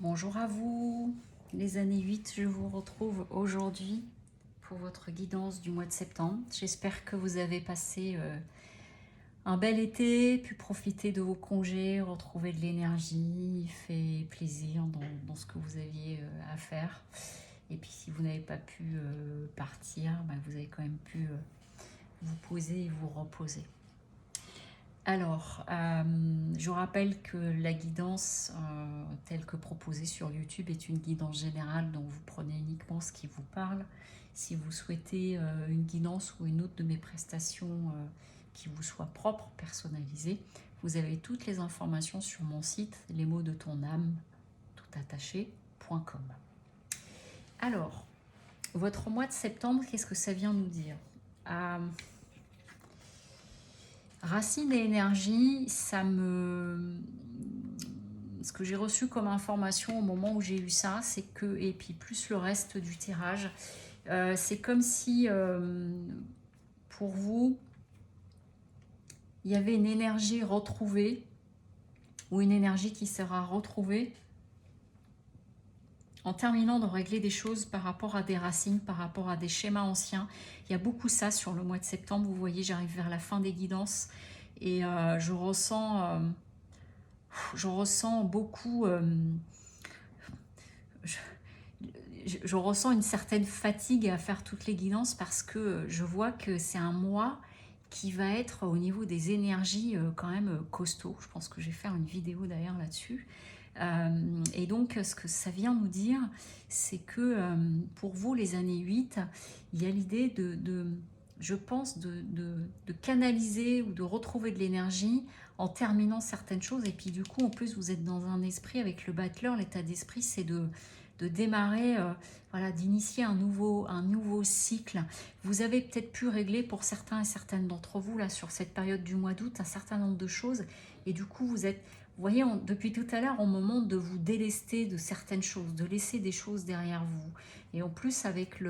Bonjour à vous, les années 8, je vous retrouve aujourd'hui pour votre guidance du mois de septembre. J'espère que vous avez passé un bel été, pu profiter de vos congés, retrouver de l'énergie, fait plaisir dans ce que vous aviez à faire. Et puis si vous n'avez pas pu partir, vous avez quand même pu vous poser et vous reposer. Alors, je vous rappelle que la guidance telle que proposée sur YouTube est une guidance générale, donc vous prenez uniquement ce qui vous parle. Si vous souhaitez une guidance ou une autre de mes prestations qui vous soit propre, personnalisée, vous avez toutes les informations sur mon site lesmotsdetonâme, toutattaché.com. Alors, votre mois de septembre, qu'est-ce que ça vient nous dire? Racine et énergie, ce que j'ai reçu comme information au moment où j'ai eu ça, c'est que, et puis plus le reste du tirage, c'est comme si pour vous, il y avait une énergie retrouvée ou une énergie qui sera retrouvée en terminant de régler des choses par rapport à des racines, par rapport à des schémas anciens. Il y a beaucoup ça sur le mois de septembre. Vous voyez, j'arrive vers la fin des guidances et je ressens beaucoup, je ressens une certaine fatigue à faire toutes les guidances parce que je vois que c'est un mois qui va être au niveau des énergies quand même costaud. Je pense que je vais faire une vidéo d'ailleurs là-dessus. Et donc ce que ça vient nous dire, c'est que pour vous les années 8, il y a l'idée je pense, de canaliser ou de retrouver de l'énergie en terminant certaines choses. Et puis du coup, en plus, vous êtes dans un esprit avec le battleur, l'état d'esprit, c'est de démarrer, voilà, d'initier un nouveau cycle. Vous avez peut-être pu régler pour certains et certaines d'entre vous, là, sur cette période du mois d'août, un certain nombre de choses. Et du coup, vous voyez, depuis tout à l'heure, on me montre de vous délester de certaines choses, de laisser des choses derrière vous. Et en plus, avec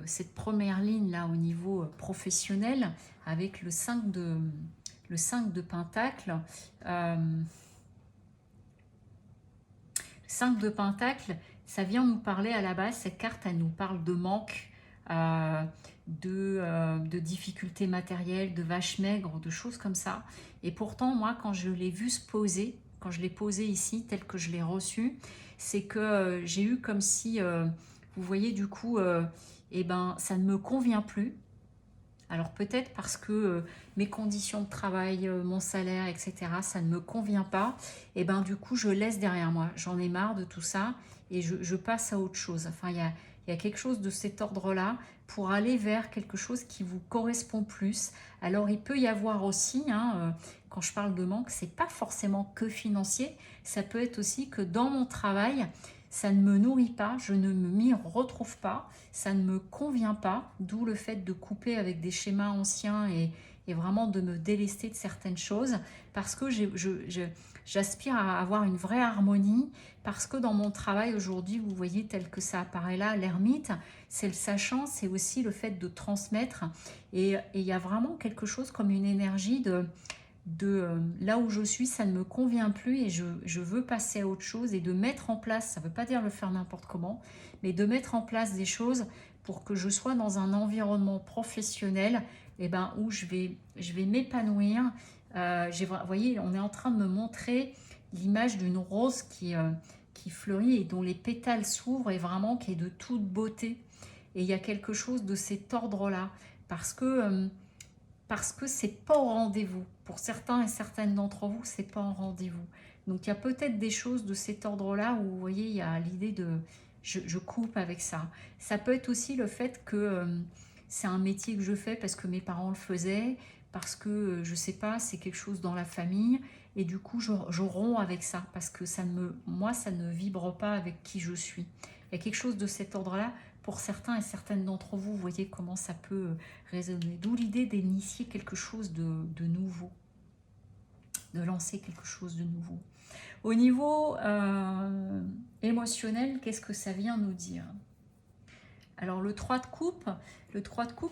cette première ligne là au niveau professionnel, avec le 5 de Pentacle, 5 de Pentacle, ça vient nous parler à la base, cette carte, elle nous parle de manque, euh, de difficultés matérielles, de vaches maigres, de choses comme ça. Et pourtant, moi, quand je l'ai vu se poser, quand je l'ai posé ici, tel que je l'ai reçu, c'est que j'ai eu comme si, vous voyez, du coup, eh ben, ça ne me convient plus. Alors peut-être parce que mes conditions de travail, mon salaire, etc., ça ne me convient pas. Et ben du coup, je laisse derrière moi. J'en ai marre de tout ça et je passe à autre chose. Enfin, il y a quelque chose de cet ordre-là pour aller vers quelque chose qui vous correspond plus. Alors il peut y avoir aussi, quand je parle de manque, c'est pas forcément que financier. Ça peut être aussi que dans mon travail, ça ne me nourrit pas, je ne m'y retrouve pas, ça ne me convient pas, d'où le fait de couper avec des schémas anciens et vraiment de me délester de certaines choses, parce que j'aspire à avoir une vraie harmonie, parce que dans mon travail aujourd'hui, vous voyez tel que ça apparaît là, l'ermite, c'est le sachant, c'est aussi le fait de transmettre, et il y a vraiment quelque chose comme une énergie là où je suis, ça ne me convient plus et je veux passer à autre chose et de mettre en place, ça ne veut pas dire le faire n'importe comment, mais de mettre en place des choses pour que je sois dans un environnement professionnel où je vais m'épanouir. Vous voyez, on est en train de me montrer l'image d'une rose qui fleurit et dont les pétales s'ouvrent et vraiment qui est de toute beauté. Et il y a quelque chose de cet ordre-là parce que c'est pas au rendez-vous. Pour certains et certaines d'entre vous, c'est pas au rendez-vous. Donc il y a peut-être des choses de cet ordre-là où vous voyez, il y a l'idée de je coupe avec ça. Ça peut être aussi le fait que c'est un métier que je fais parce que mes parents le faisaient, parce que je sais pas, c'est quelque chose dans la famille et du coup je romps avec ça parce que moi ça ne vibre pas avec qui je suis. Il y a quelque chose de cet ordre-là pour certains et certaines d'entre vous, vous voyez comment ça peut résonner. D'où l'idée d'initier quelque chose de nouveau, de lancer quelque chose de nouveau. Au niveau émotionnel, qu'est-ce que ça vient nous dire? Alors le 3 de coupe,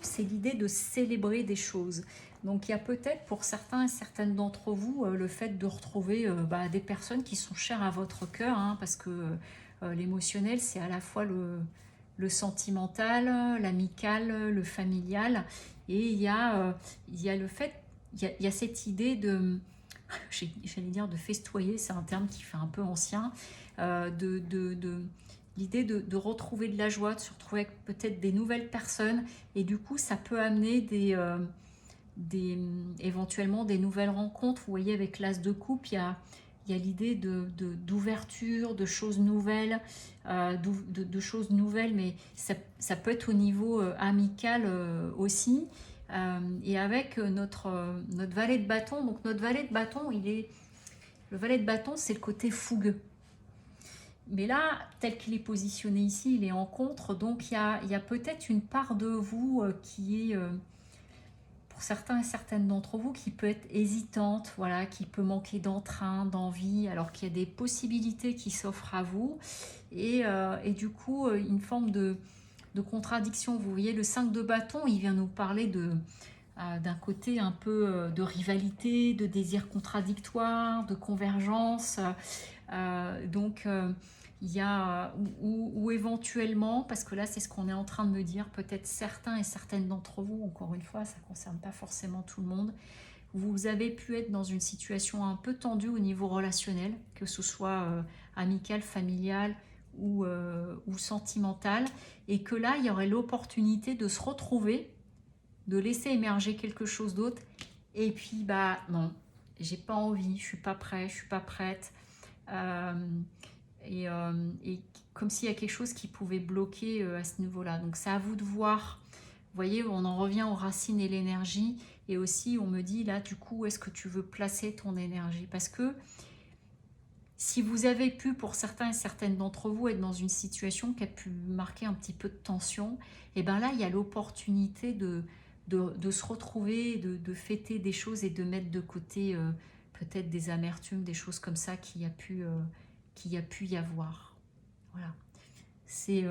c'est l'idée de célébrer des choses. Donc il y a peut-être pour certains et certaines d'entre vous le fait de retrouver des personnes qui sont chères à votre cœur, hein, parce que l'émotionnel, c'est à la fois le sentimental, l'amical, le familial, et il y a le fait, il y a cette idée de, j'allais dire de festoyer, c'est un terme qui fait un peu ancien, l'idée de retrouver de la joie, de se retrouver avec peut-être des nouvelles personnes, et du coup ça peut amener éventuellement des nouvelles rencontres. Vous voyez, avec l'as de coupe, il y a l'idée d'ouverture, de choses nouvelles, de choses nouvelles, mais ça peut être au niveau amical aussi. Et avec notre valet de bâton, donc notre valet de bâton, le valet de bâton, c'est le côté fougueux. Mais là, tel qu'il est positionné ici, il est en contre, donc il y a peut-être une part de vous qui est, pour certains et certaines d'entre vous, qui peut être hésitante, voilà, qui peut manquer d'entrain, d'envie, alors qu'il y a des possibilités qui s'offrent à vous, et du coup, une forme de contradiction. Vous voyez, le 5 de bâton, il vient nous parler d'un côté un peu de rivalité, de désir contradictoire, de convergence. Donc, il y a, ou éventuellement, parce que là c'est ce qu'on est en train de me dire, peut-être certains et certaines d'entre vous, encore une fois, ça ne concerne pas forcément tout le monde, vous avez pu être dans une situation un peu tendue au niveau relationnel, que ce soit amical, familial ou sentimental, et que là il y aurait l'opportunité de se retrouver, de laisser émerger quelque chose d'autre, et puis bah non, j'ai pas envie, je suis pas prêt, je suis pas prête. Euh, et comme s'il y a quelque chose qui pouvait bloquer à ce niveau-là. Donc c'est à vous de voir. Vous voyez, on en revient aux racines et l'énergie. Et aussi, on me dit là, du coup, est-ce que tu veux placer ton énergie? Parce que si vous avez pu, pour certains et certaines d'entre vous, être dans une situation qui a pu marquer un petit peu de tension, et bien là, il y a l'opportunité de se retrouver, de fêter des choses et de mettre de côté peut-être des amertumes, des choses comme ça qu'il y a pu y avoir. Voilà. C'est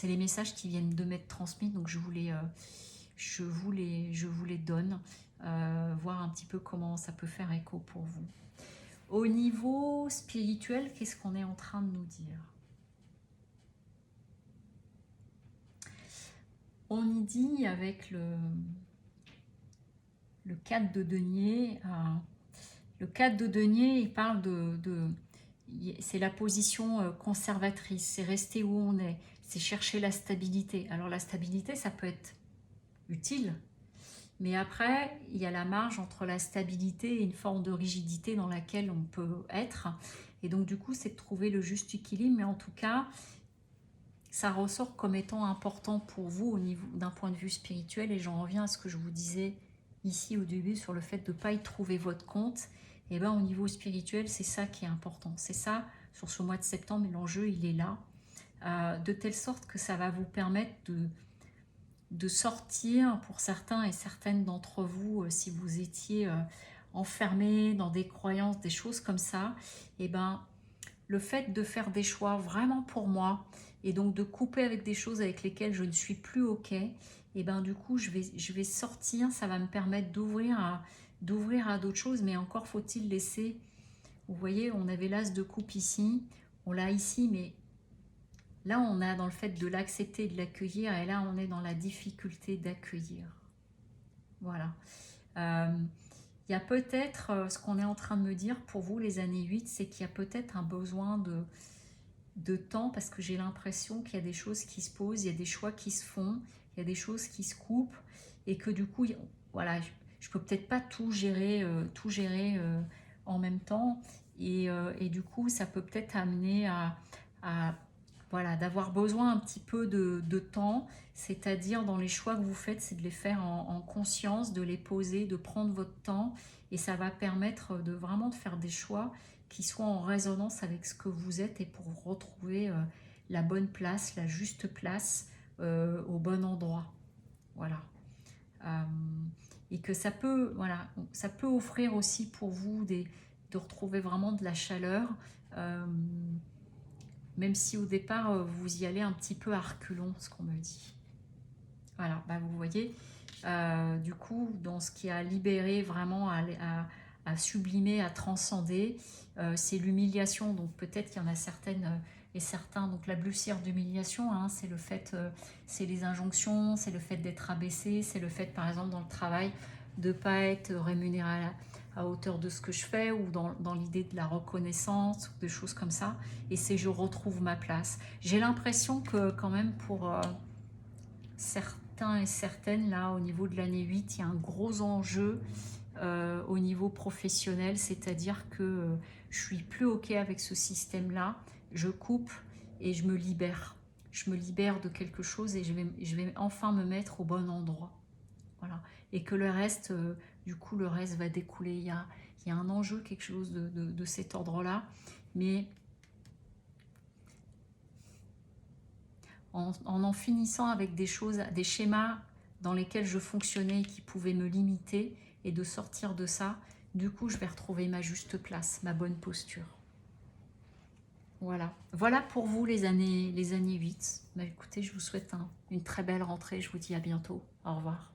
les messages qui viennent de m'être transmis, donc je vous les donne, voir un petit peu comment ça peut faire écho pour vous. Au niveau spirituel, qu'est-ce qu'on est en train de nous dire? On y dit avec le 4 de denier, le 4 de denier, il parle c'est la position conservatrice, c'est rester où on est, c'est chercher la stabilité. Alors la stabilité, ça peut être utile, mais après, il y a la marge entre la stabilité et une forme de rigidité dans laquelle on peut être. Et donc du coup, c'est de trouver le juste équilibre, mais en tout cas, ça ressort comme étant important pour vous au niveau d'un point de vue spirituel. Et j'en reviens à ce que je vous disais ici au début sur le fait de ne pas y trouver votre compte. Et bien au niveau spirituel, c'est ça qui est important. C'est ça, sur ce mois de septembre, et l'enjeu, il est là. De telle sorte que ça va vous permettre de sortir, pour certains et certaines d'entre vous, si vous étiez enfermés dans des croyances, des choses comme ça, et ben le fait de faire des choix vraiment pour moi, et donc de couper avec des choses avec lesquelles je ne suis plus OK, et ben du coup je vais sortir, ça va me permettre d'ouvrir à d'autres choses, mais encore faut-il laisser. Vous voyez, on avait l'as de coupe ici, on l'a ici, mais là on a dans le fait de l'accepter, de l'accueillir, et là on est dans la difficulté d'accueillir. Voilà. Il y a peut-être, ce qu'on est en train de me dire pour vous les années 8, c'est qu'il y a peut-être un besoin de temps, parce que j'ai l'impression qu'il y a des choses qui se posent, il y a des choix qui se font, il y a des choses qui se coupent, et que du coup, voilà, je peux peut-être pas tout gérer en même temps, et du coup, ça peut peut-être amener à voilà, d'avoir besoin un petit peu de temps, c'est-à-dire dans les choix que vous faites, c'est de les faire en conscience, de les poser, de prendre votre temps, et ça va permettre de vraiment de faire des choix qui soient en résonance avec ce que vous êtes, et pour retrouver la bonne place, la juste place au bon endroit. Voilà. Euh, et que ça peut, voilà, ça peut offrir aussi pour vous de retrouver vraiment de la chaleur, même si au départ vous y allez un petit peu à reculons, ce qu'on me dit. Voilà, bah, vous voyez, du coup, dans ce qui a libéré vraiment, à sublimer, à transcender, c'est l'humiliation. Donc peut-être qu'il y en a certaines et certains, donc la blessure d'humiliation, hein, c'est le fait, c'est les injonctions, c'est le fait d'être abaissé, c'est le fait, par exemple, dans le travail, de ne pas être rémunéré à hauteur de ce que je fais, ou dans l'idée de la reconnaissance, ou des choses comme ça. Et c'est je retrouve ma place. J'ai l'impression que quand même pour certains et certaines, là, au niveau de l'année 8, il y a un gros enjeu au niveau professionnel, c'est-à-dire que je suis plus OK avec ce système-là, je coupe et je me libère. Je me libère de quelque chose et je vais enfin me mettre au bon endroit. Voilà. Et que le reste, du coup, le reste va découler. Il y a un enjeu, quelque chose de cet ordre-là. Mais en finissant avec des choses, des schémas dans lesquels je fonctionnais qui pouvaient me limiter, et de sortir de ça, du coup, je vais retrouver ma juste place, ma bonne posture. Voilà. Voilà pour vous les années 8. Bah, écoutez, je vous souhaite une très belle rentrée. Je vous dis à bientôt. Au revoir.